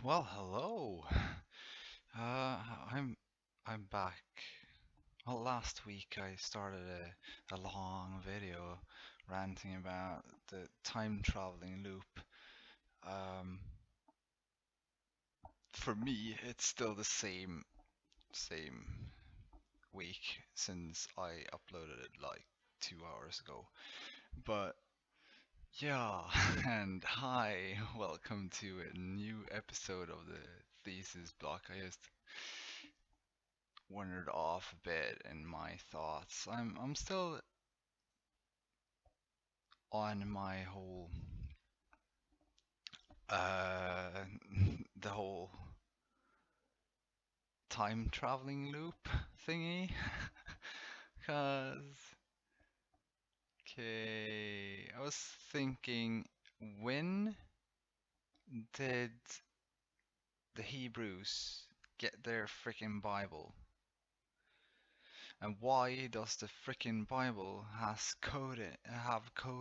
Well, hello. Uh, I'm I'm back. Well, last week I started a long video ranting about the time traveling loop. Um, for me, it's still the same week since I uploaded it like 2 hours ago. But yeah, and hi, welcome to a new episode of the Thesis block. I just wandered off a bit in my thoughts. I'm still on my whole uh the whole time traveling loop thingy. Cause okay, I was thinking, when did the Hebrews get their freaking Bible? And why does the freaking Bible have code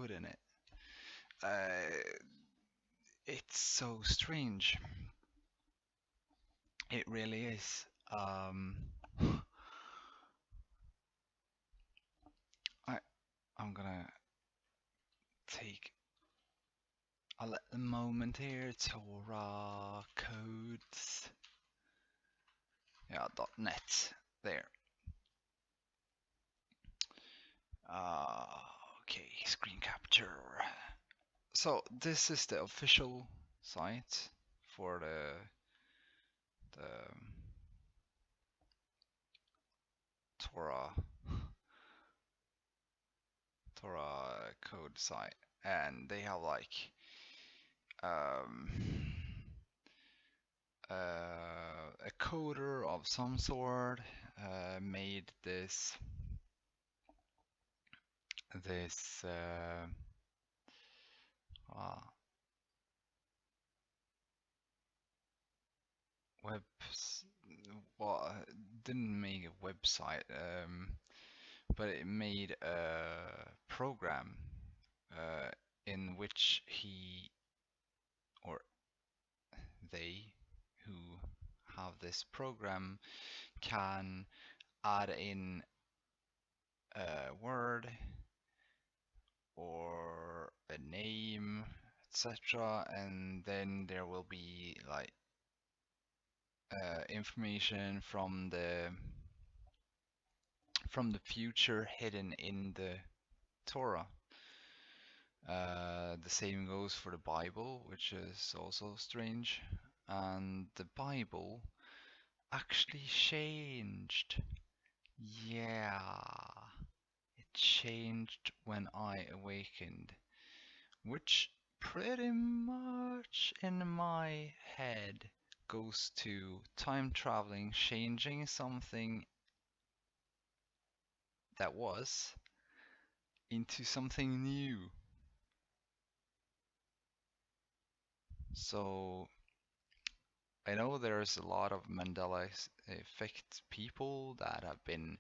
in it? Uh, it's so strange. It really is. I I'm gonna take a moment here. Torah Codes. Yeah, .net. There. Uh, okay, screen capture. So this is the official site for the Torah Torah code site, and they have like um a coder of some sort made this uh, web well, didn't make a website, but it made a program uh, in which he or they who have this program can add in a word or a name, etc., and then there will be like information from the future hidden in the Torah. The same goes for the Bible, which is also strange. And the Bible actually changed. Yeah, it changed when I awakened, which pretty much in my head goes to time traveling, changing something that was into something new. So I know there's a lot of Mandela effect people that have been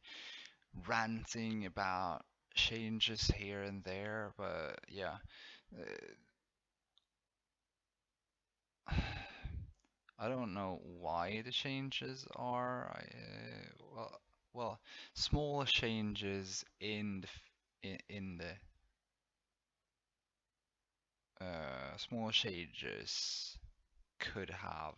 ranting about changes here and there, but yeah, I don't know why the changes are. Well, small changes in the small changes could have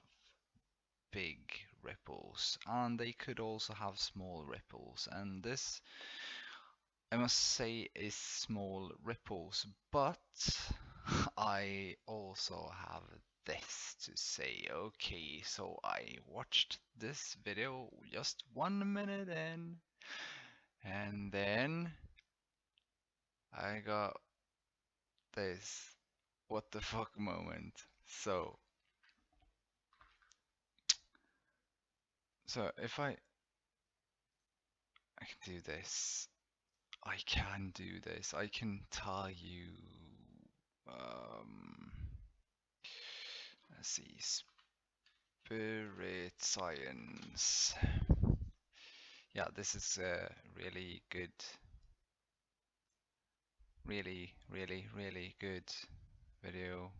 big ripples, and they could also have small ripples. And this, I must say, is small ripples, but I also have this to say. Okay, so I watched this video just 1 minute in, and then I got this what the fuck moment. So if I can do this. I can do this. I can tell you. Um, let's see. Spirit science. Yeah, this is a really good, really good video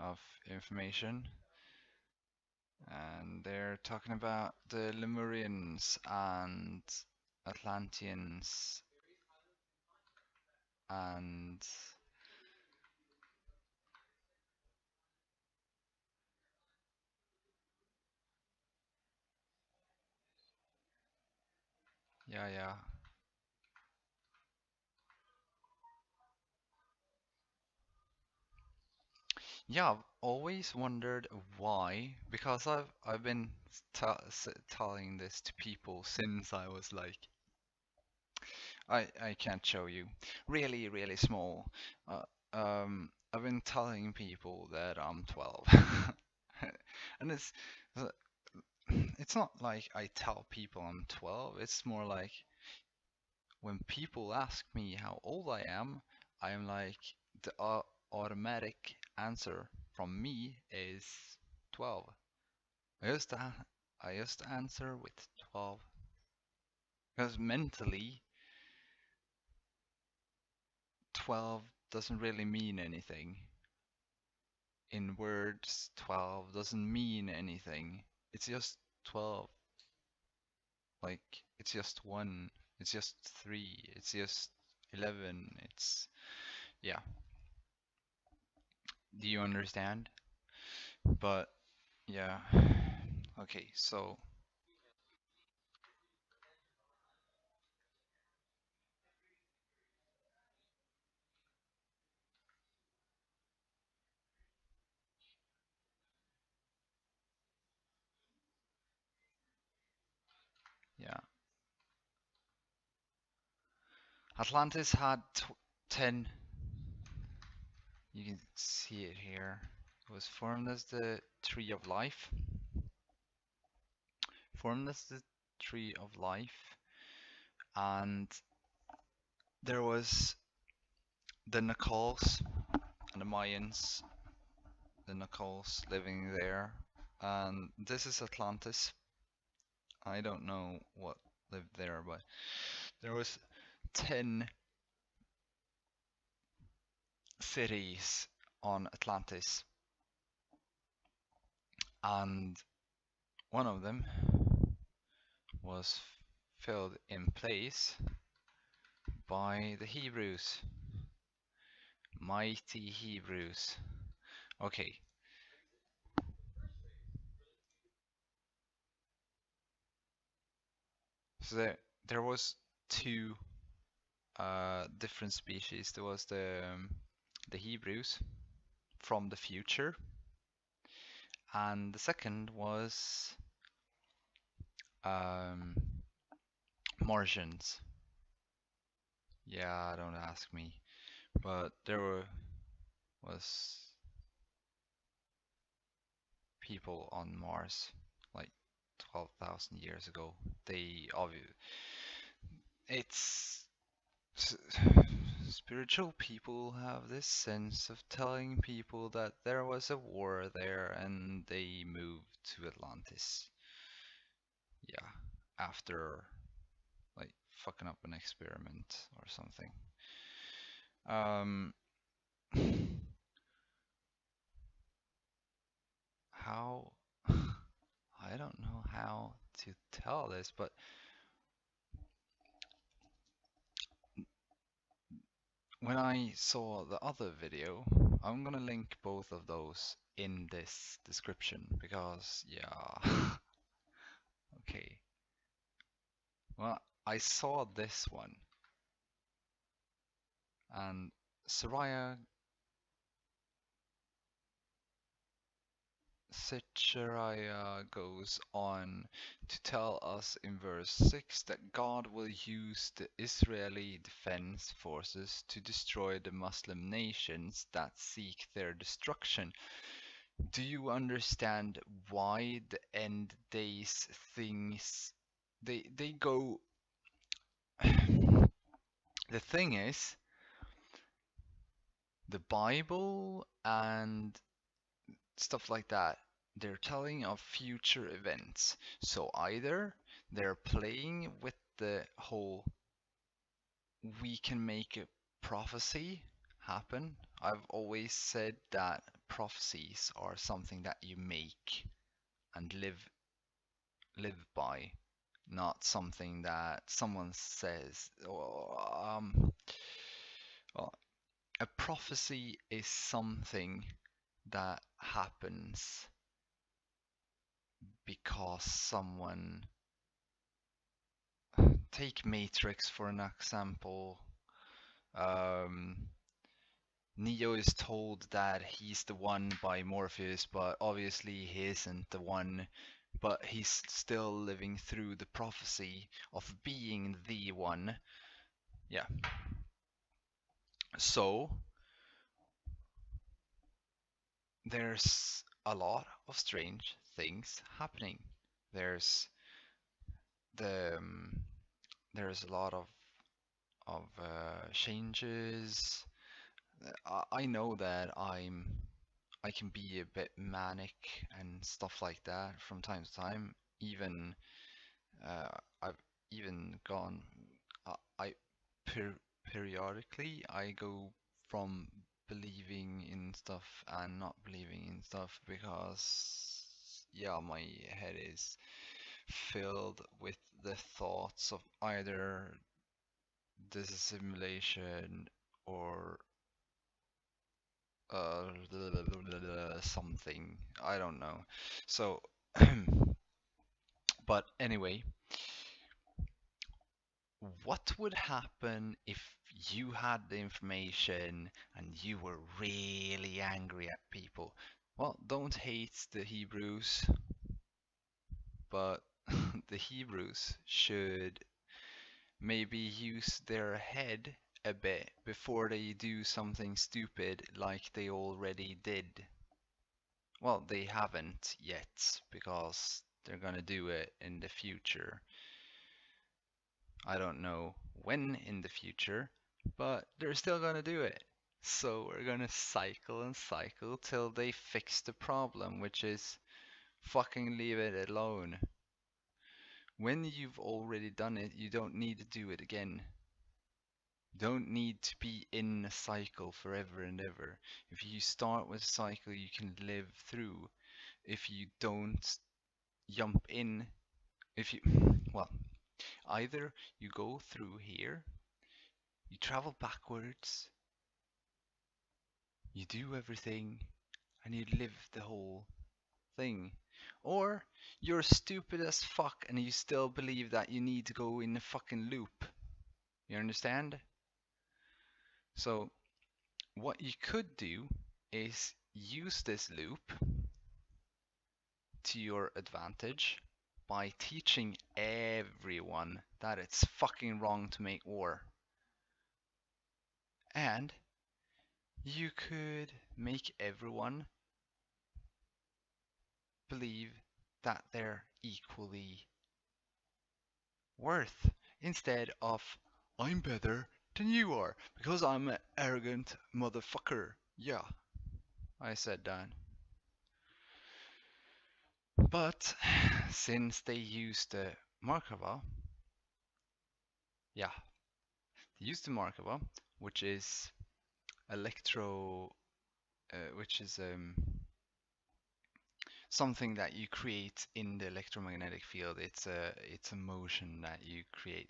of information. And they're talking about the Lemurians and Atlanteans and yeah. Yeah, I've always wondered why, because I've been telling this to people since I was like, I can't show you, really small. I've been telling people that I'm 12, and uh, it's not like I tell people I'm 12. It's more like when people ask me how old I am, I'm like the automatic answer from me is 12. I used to I used to answer with 12 because mentally 12 doesn't really mean anything. In words, 12 doesn't mean anything. It's just 12. Like it's just 1, it's just 3, it's just 11. It's yeah. Do you understand? But yeah. Okay, so yeah. Atlantis had 10. You can see it here. It was formed as the tree of life. Formed as the tree of life, and there was the Nacals and the Mayans, the Nacals living there, and this is Atlantis. I don't know what lived there, but there was 10 cities on Atlantis, and one of them was filled in place by the Hebrews, mighty Hebrews. Okay, so there was two different species. There was the Hebrews from the future, and the second was um, Martians. Yeah, don't ask me, but was people on Mars like 12,000 years ago. They obviously it's spiritual people have this sense of telling people that there was a war there and they moved to Atlantis. Yeah, after like fucking up an experiment or something. Um, how I don't know how to tell this, but when I saw the other video, I'm gonna link both of those in this description because yeah. Okay. Well, I saw this one and Soraya Zechariah goes on to tell us in verse 6 that God will use the Israeli defense forces to destroy the Muslim nations that seek their destruction. Do you understand why the end days things they go the thing is the Bible and stuff like that, they're telling of future events. So either they're playing with the whole we can make a prophecy happen. I've always said that prophecies are something that you make. and live by, not something that someone says. Well, a prophecy is something that happens because someone, take Matrix for an example. Neo is told that he's the one by Morpheus, but obviously he isn't the one, but he's still living through the prophecy of being the one. Yeah. So there's a lot of strange things happening. There's the there's a lot of changes. I know that I can be a bit manic and stuff like that from time to time. Even I've even gone. I per periodically I go from believing in stuff and not believing in stuff because yeah, my head is filled with the thoughts of either this is simulation or something. I don't know. So, but anyway, what would happen if you had the information and you were really angry at people? Well, don't hate the Hebrews, but the Hebrews should maybe use their head a bit before they do something stupid like they already did. Well, they haven't yet because they're gonna do it in the future. I don't know when in the future, but they're still gonna do it. So we're gonna cycle and cycle till they fix the problem, which is fucking leave it alone. When you've already done it, you don't need to do it again. Don't need to be in a cycle forever and ever. If you start with a cycle you can live through. If you don't jump in, if you, well, either you go through here, you travel backwards, you do everything, and you live the whole thing. Or you're stupid as fuck and you still believe that you need to go in a fucking loop. You understand? So what you could do is use this loop to your advantage by teaching everyone that it's fucking wrong to make war. And you could make everyone believe that they're equally worth instead of I'm better than you are because I'm an arrogant motherfucker. Yeah, I said that. But since they used the Markova, yeah, they used the Markova, which is which is something that you create in the electromagnetic field. It's a motion that you create,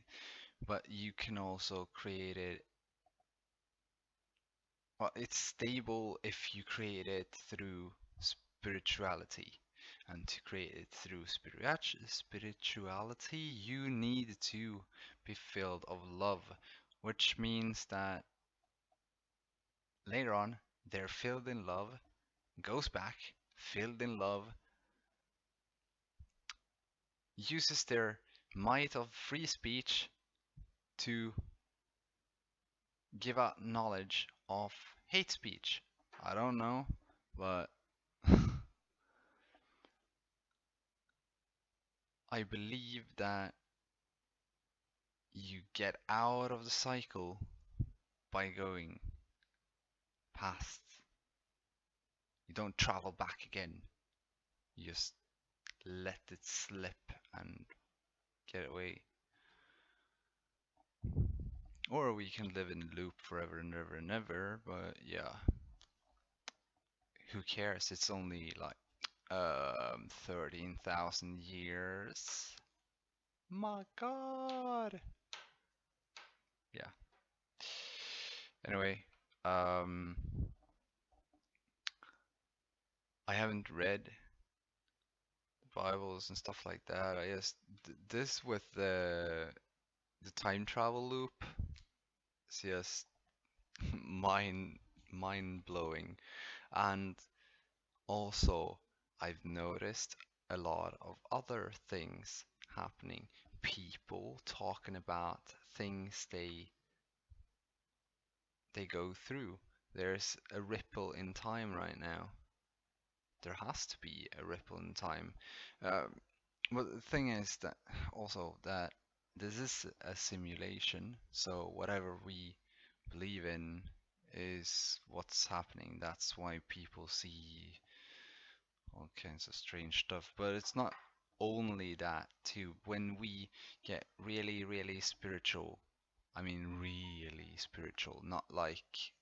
but you can also create it. Well, it's stable if you create it through spirituality. And to create it through spirituality, you need to be filled of love, which means that later on, they're filled in love, goes back, filled in love, uses their might of free speech to give out knowledge of hate speech. I don't know, but I believe that you get out of the cycle by going past. You don't travel back again. You just let it slip and get away. Or we can live in a loop forever and ever and ever, but yeah. Who cares? It's only like 13,000 years. My God. Yeah. Anyway, um, I haven't read Bibles and stuff like that. I just this with the time travel loop is just mind mind blowing. And also, I've noticed a lot of other things happening. People talking about things they go through. There's a ripple in time right now. There has to be a ripple in time. Um, but the thing is that also that this is a simulation, so whatever we believe in is what's happening. That's why people see all kinds of strange stuff. But it's not only that too. When we get really, really spiritual, I mean really spiritual, not like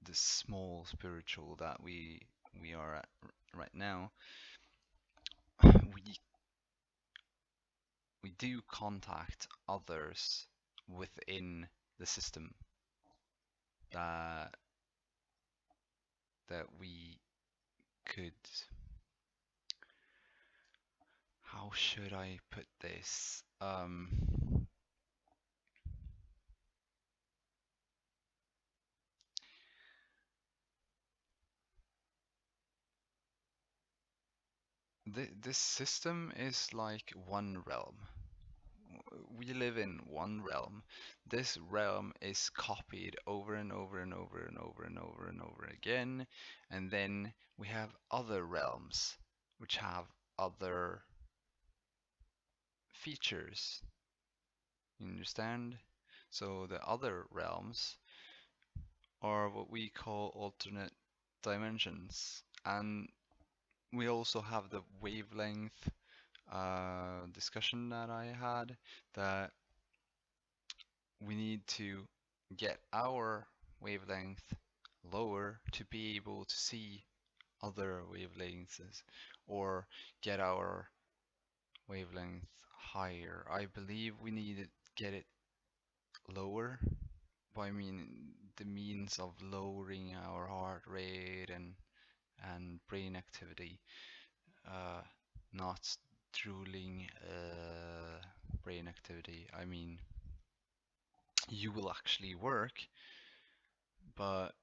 the small spiritual that we are at right now, we we do contact others within the system that we could, how should I put this? This system is like one realm. We live in one realm. This realm is copied over and over and over and over and over and over again. And then we have other realms which have other features. You understand? So the other realms are what we call alternate dimensions. And we also have the wavelength discussion that I had, that we need to get our wavelength lower to be able to see other wavelengths, or get our wavelength higher. I believe we need to get it lower by the means of lowering our heart rate and brain activity, uh, not drooling brain activity. I mean, you will actually work, but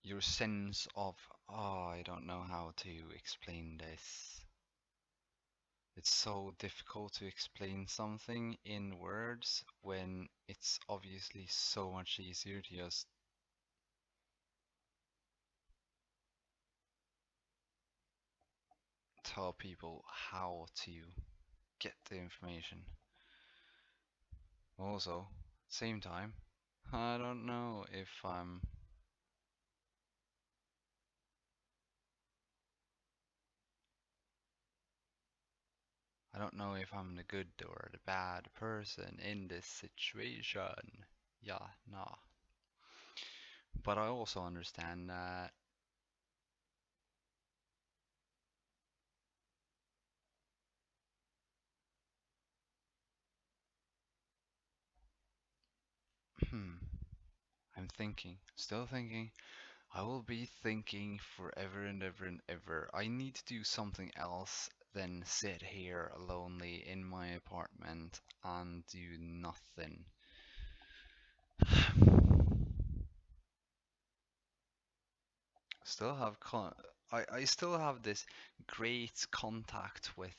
your sense of, oh, I don't know how to explain this. It's so difficult to explain something in words when it's obviously so much easier to just tell people how to get the information. Also, same time, I don't know if I'm the good or the bad person in this situation. Yeah, nah. But I also understand that I'm thinking, still thinking. I will be thinking forever and ever and ever. I need to do something else than sit here lonely in my apartment and do nothing. Still have I still have this great contact with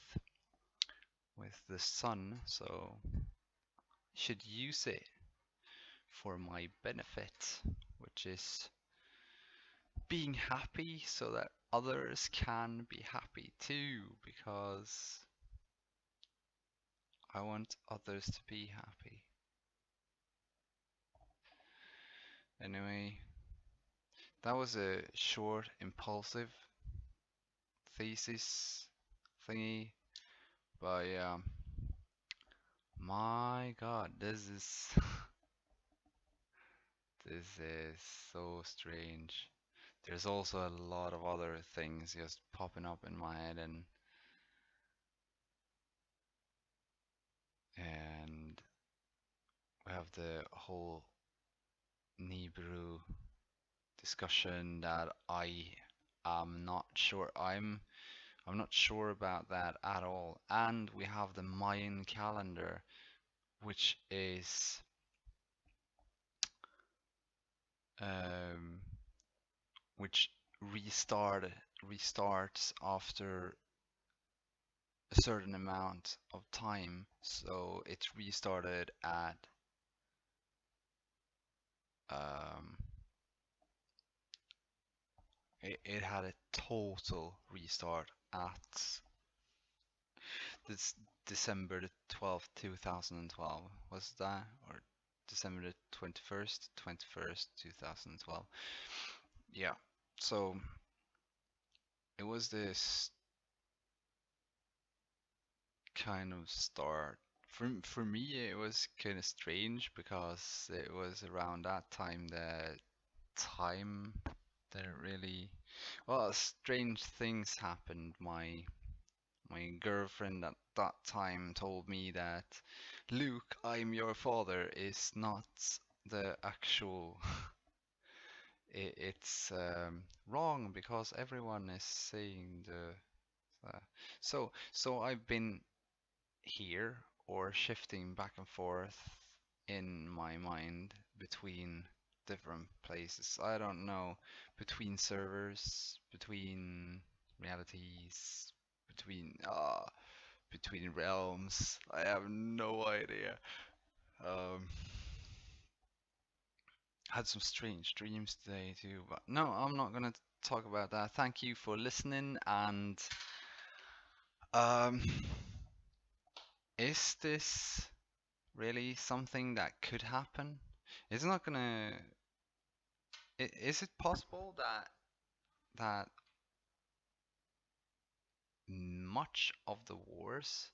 the sun, so should use it for my benefit, which is being happy so that others can be happy too, because I want others to be happy. Anyway, that was a short, impulsive thesis thingy, but yeah, my God, this is this is so strange. there's also a lot of other things just popping up in my head, and we have the whole Nibiru discussion that I am not sure. I'm not sure about that at all. And we have the Mayan calendar, which is um, which restarts after a certain amount of time. So it restarted at um, it had a total restart at this December the 12th, 2012. Was that, or December the 21st, 2012? Yeah. So it was this kind of start. For me, it was kind of strange because it was around that time that time didn't really. Well, strange things happened. My girlfriend at that time told me that Luke, I'm your father is not the actual. It's wrong because everyone is saying the. So I've been here or shifting back and forth in my mind between different places. I don't know, between servers, between realities, between realms. I have no idea. Um, had some strange dreams today too, but no, I'm not gonna talk about that. Thank you for listening, and um, is this really something that could happen? It's not gonna. Is it possible that much of the wars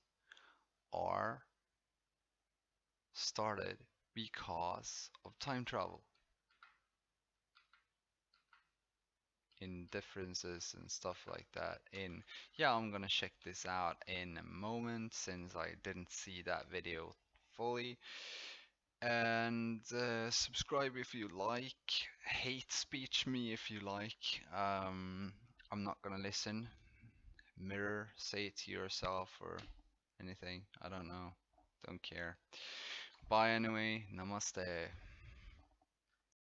are started because of time travel in differences and stuff like that? Yeah, I'm gonna check this out in a moment since I didn't see that video fully. And subscribe if you like. Hate speech me if you like. I'm not gonna listen. Mirror, say it to yourself or anything. I don't know. Don't care. Bye anyway. Namaste.